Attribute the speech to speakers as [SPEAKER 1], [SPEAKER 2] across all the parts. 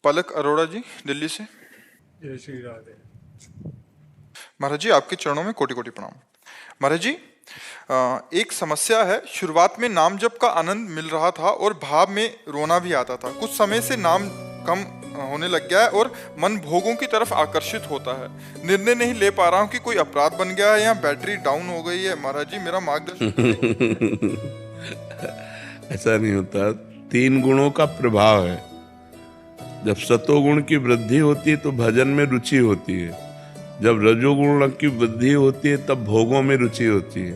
[SPEAKER 1] पलक अरोड़ा जी, दिल्ली से।
[SPEAKER 2] जय श्री राधे।
[SPEAKER 1] महाराज जी, आपके चरणों में कोटि कोटि प्रणाम। महाराज जी, एक समस्या है। शुरुआत में नाम जप का आनंद मिल रहा था और भाव में रोना भी आता था। कुछ समय से नाम कम होने लग गया है और मन भोगों की तरफ आकर्षित होता है। निर्णय नहीं ले पा रहा हूँ कि कोई अपराध बन गया है या बैटरी डाउन हो गई है। महाराज जी, मेरा मार्गदर्शन करें।
[SPEAKER 3] ऐसा नहीं होता। 3 गुणों का प्रभाव है। जब सतोगुण की वृद्धि होती है तो भजन में रुचि होती है। जब रजोगुण की वृद्धि होती है तब भोगों में रुचि होती है।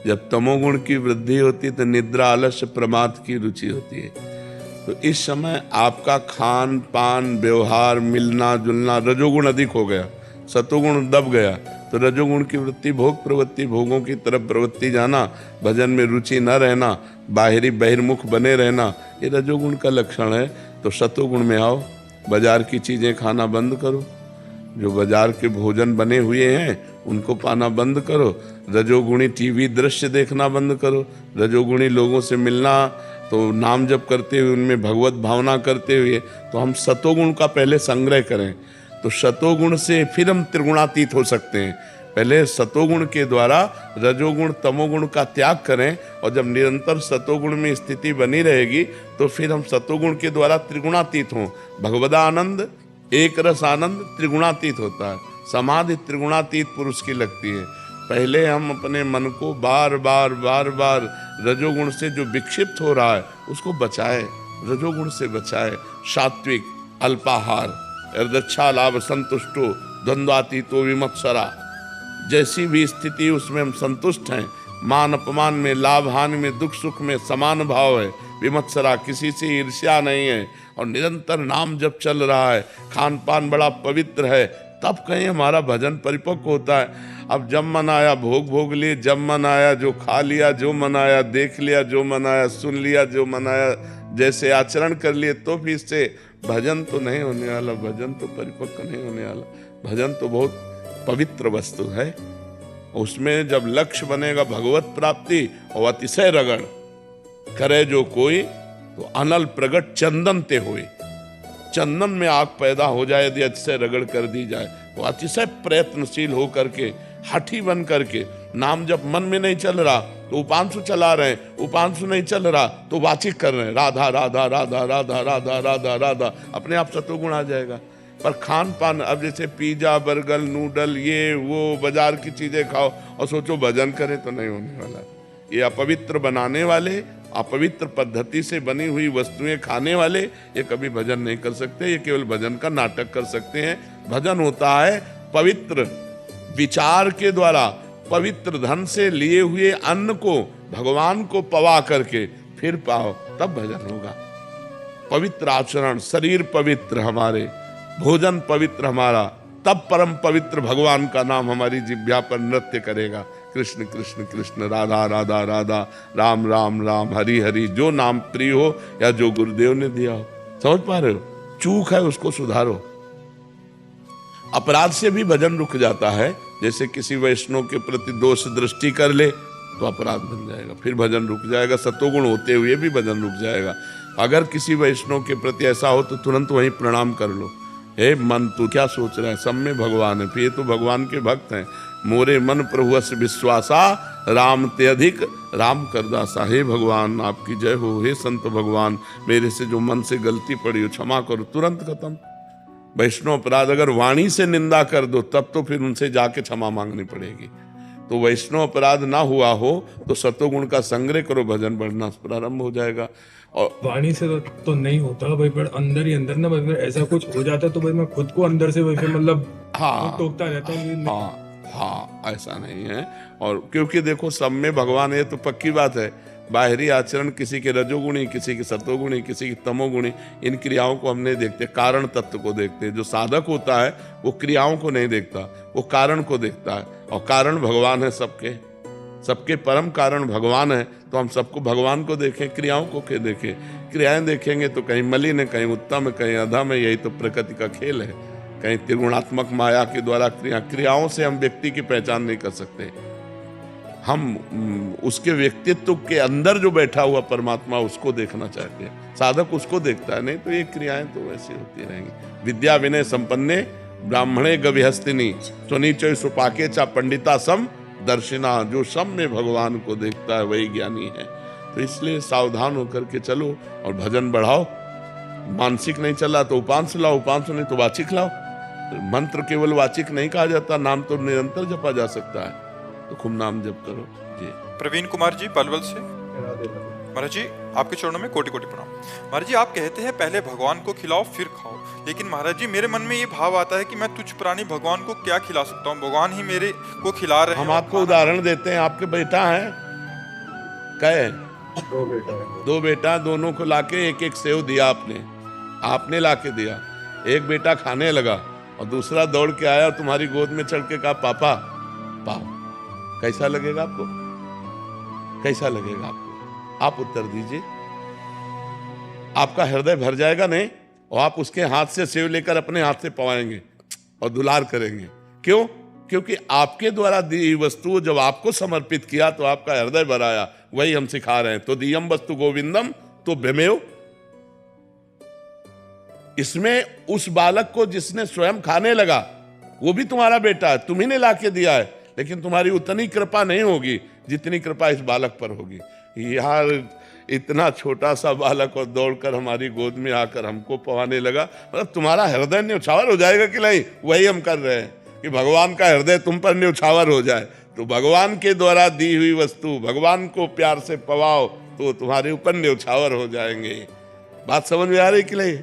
[SPEAKER 3] जब तमोगुण की वृद्धि होती है तो निद्रा, आलस्य, प्रमाद की रुचि होती है। तो इस समय आपका खान पान, व्यवहार, मिलना जुलना, रजोगुण अधिक हो गया, सतोगुण दब गया, तो रजोगुण की वृत्ति भोग प्रवृत्ति, भोगों की तरफ प्रवृत्ति जाना, भजन में रुचि न रहना, बाहरी बहिर्मुख बने रहना, ये रजोगुण का लक्षण है। तो सतोगुण में आओ। बाजार की चीज़ें खाना बंद करो, जो बाजार के भोजन बने हुए हैं उनको पाना बंद करो। रजोगुणी टीवी दृश्य देखना बंद करो। रजोगुणी लोगों से मिलना, तो नाम जप करते हुए उनमें भगवत भावना करते हुए, तो हम सतोगुण का पहले संग्रह करें, तो सतोगुण से फिर हम त्रिगुणातीत हो सकते हैं। पहले सतोगुण के द्वारा रजोगुण तमोगुण का त्याग करें, और जब निरंतर सतोगुण में स्थिति बनी रहेगी तो फिर हम सतोगुण के द्वारा त्रिगुणातीत हों। भगवदा आनंद, एक रस आनंद त्रिगुणातीत होता है। समाधि त्रिगुणातीत पुरुष की लगती है। पहले हम अपने मन को बार बार रजोगुण से जो विक्षिप्त हो रहा है उसको बचाए, रजोगुण से बचाए। सात्विक, अल्पाहार, अर्दच्छा लाभ संतुष्टो, द्वंद्वातीतो विमत्सरा, जैसी भी स्थिति उसमें हम संतुष्ट हैं। मान अपमान में, लाभ हानि में, दुख सुख में समान भाव है। विमत्सरा, किसी से ईर्ष्या नहीं है, और निरंतर नाम जब चल रहा है, खान पान बड़ा पवित्र है, तब कहीं हमारा भजन परिपक्व होता है। अब जब मन आया भोग भोग लिए, जब मन आया जो खा लिया, जो मन आया देख लिया, जो मन आया सुन लिया, जो मन आया जैसे आचरण कर लिए, तो भी इससे भजन तो नहीं होने वाला, भजन तो परिपक्व नहीं होने वाला। भजन तो बहुत पवित्र वस्तु है। उसमें जब लक्ष्य बनेगा भगवत प्राप्ति और अतिशय रगड़ करे जो कोई, तो अनल प्रगट चंदन ते हुए। चंदन में आग पैदा हो जाए यदि अतिशय रगड़ कर दी जाए, तो अतिशय प्रयत्नशील हो करके, हठी बन करके, नाम जब मन में नहीं चल रहा तो उपांशु चला रहे हैं, उपांशु नहीं चल रहा तो वाचिक कर रहे हैं, राधा राधा राधा राधा राधा राधा राधा, अपने आप सतोगुण आ जाएगा। पर खान पान, अब जैसे पिज्जा, बर्गर, नूडल, ये वो बाजार की चीजें खाओ और सोचो भजन करें, तो नहीं होने वाला। ये अपवित्र बनाने वाले, अपवित्र पद्धति से बनी हुई वस्तुएं खाने वाले, ये कभी भजन नहीं कर सकते। ये केवल भजन का नाटक कर सकते हैं। भजन होता है पवित्र विचार के द्वारा, पवित्र धन से लिए हुए अन्न को भगवान को पवा करके फिर पाओ, तब भजन होगा। पवित्र आचरण, शरीर पवित्र हमारे, भोजन पवित्र हमारा, तब परम पवित्र भगवान का नाम हमारी जिह्वा पर नृत्य करेगा। कृष्ण कृष्ण कृष्ण, राधा राधा राधा, राम राम राम, हरि हरि, जो नाम प्रिय हो या जो गुरुदेव ने दिया हो। समझ पा रहे हो? चूक है उसको सुधारो। अपराध से भी भजन रुक जाता है। जैसे किसी वैष्णव के प्रति दोष दृष्टि कर ले तो अपराध बन जाएगा, फिर भजन रुक जाएगा। सतोगुण होते हुए भी भजन रुक जाएगा। अगर किसी वैष्णव के प्रति ऐसा हो तो तुरंत वहीं प्रणाम कर लो। हे मन, तू क्या सोच रहा है? सब में भगवान है, फिर ये तो भगवान के भक्त हैं। मोरे मन प्रभु अस विश्वासा, राम ते अधिक राम करदासा। हे भगवान आपकी जय हो। हे संत भगवान, मेरे से जो मन से गलती पड़ी हो क्षमा करो। तुरंत खत्म। वैष्णव अपराध अगर वाणी से निंदा कर दो तब तो फिर उनसे जाके क्षमा मांगनी पड़ेगी। तो वैष्णव अपराध ना हुआ हो तो सतोगुण का संग्रह करो, भजन बढ़ना प्रारंभ हो जाएगा। और
[SPEAKER 2] वाणी से तो नहीं होता भाई, पर अंदर ही अंदर ना भाई ऐसा कुछ हो जाता है तो भाई मैं खुद को अंदर से वैसे मतलब टोकता रहता हूँ।
[SPEAKER 3] हाँ, ऐसा नहीं है। और क्योंकि देखो सब में भगवान है तो पक्की बात है। बाहरी आचरण किसी के रजोगुणी, किसी के सतोगुणी, किसी की तमोगुणी, इन क्रियाओं को हम नहीं देखते, कारण तत्व को देखते हैं। जो साधक होता है वो क्रियाओं को नहीं देखता, वो कारण को देखता है। और कारण भगवान है सबके, सबके परम कारण भगवान है। तो हम सबको भगवान को देखें, क्रियाओं को के देखें। क्रियाएं देखेंगे तो कहीं मलिन है, कहीं उत्तम है, कहीं अधम है। यही तो प्रकृति का खेल है। कहीं त्रिगुणात्मक माया के द्वारा क्रियाओं से हम व्यक्ति की पहचान नहीं कर सकते। उसके व्यक्तित्व के अंदर जो बैठा हुआ परमात्मा उसको देखना चाहते हैं। साधक उसको देखता है, नहीं तो ये क्रियाएं तो वैसी होती रहेंगी। विद्या विनय संपन्ने ब्राह्मणे गविहस्तिनी स्वनीचय सुपाके चा पंडिता सम दर्शिना। जो सब में भगवान को देखता है वही ज्ञानी है। तो इसलिए सावधान होकर के चलो और भजन बढ़ाओ। मानसिक नहीं चला तो उपांश लाओ, उपांश नहीं तो वाचिक लाओ। मंत्र केवल वाचिक नहीं कहा जाता, नाम तो निरंतर जपा जा सकता है। तो खूब नाम जप करो जी।
[SPEAKER 1] प्रवीण कुमार जी पलवल से। महाराज जी आपके चरणों में कोटि कोटि प्रणाम। महाराज जी आप कहते हैं पहले भगवान को खिलाओ फिर खाओ, लेकिन महाराज जी मेरे मन में ये भाव आता है कि मैं तुच्छ प्राणी भगवान को क्या खिला सकता हूँ, भगवान ही मेरे को खिला रहे हैं।
[SPEAKER 3] हम आपको उदाहरण देते हैं। आपके बेटा है कहे? दो बेटा, दोनों को लाके एक एक सेव दिया आपने लाके दिया। एक बेटा खाने लगा और दूसरा दौड़ के आया और तुम्हारी गोद में चढ़ के कहा पापा पाओ। कैसा लगेगा आपको? कैसा लगेगा आपको? आप उत्तर दीजिए। आपका हृदय भर जाएगा नहीं? और आप उसके हाथ से सेव लेकर अपने हाथ से पवाएंगे और दुलार करेंगे। क्यों? क्योंकि आपके द्वारा दी हुई वस्तु जब आपको समर्पित किया तो आपका हृदय भराया। वही हम सिखा रहे हैं। तो दियम वस्तु गोविंदम तो व्यमेव। इसमें उस बालक को जिसने स्वयं खाने लगा वो भी तुम्हारा बेटा है, तुम्ही ने लाके दिया है, लेकिन तुम्हारी उतनी कृपा नहीं होगी जितनी कृपा इस बालक पर होगी। यार इतना छोटा सा बालक और दौड़कर हमारी गोद में आकर हमको पवाने लगा, मतलब तुम्हारा हृदय न्यौछावर हो जाएगा कि नहीं? वही हम कर रहे हैं कि भगवान का हृदय तुम पर न्यौछावर हो जाए। तो भगवान के द्वारा दी हुई वस्तु भगवान को प्यार से पवाओ तो तुम्हारे ऊपर न्यौछावर हो जाएंगे। बात समझ में आ रही कि नहीं?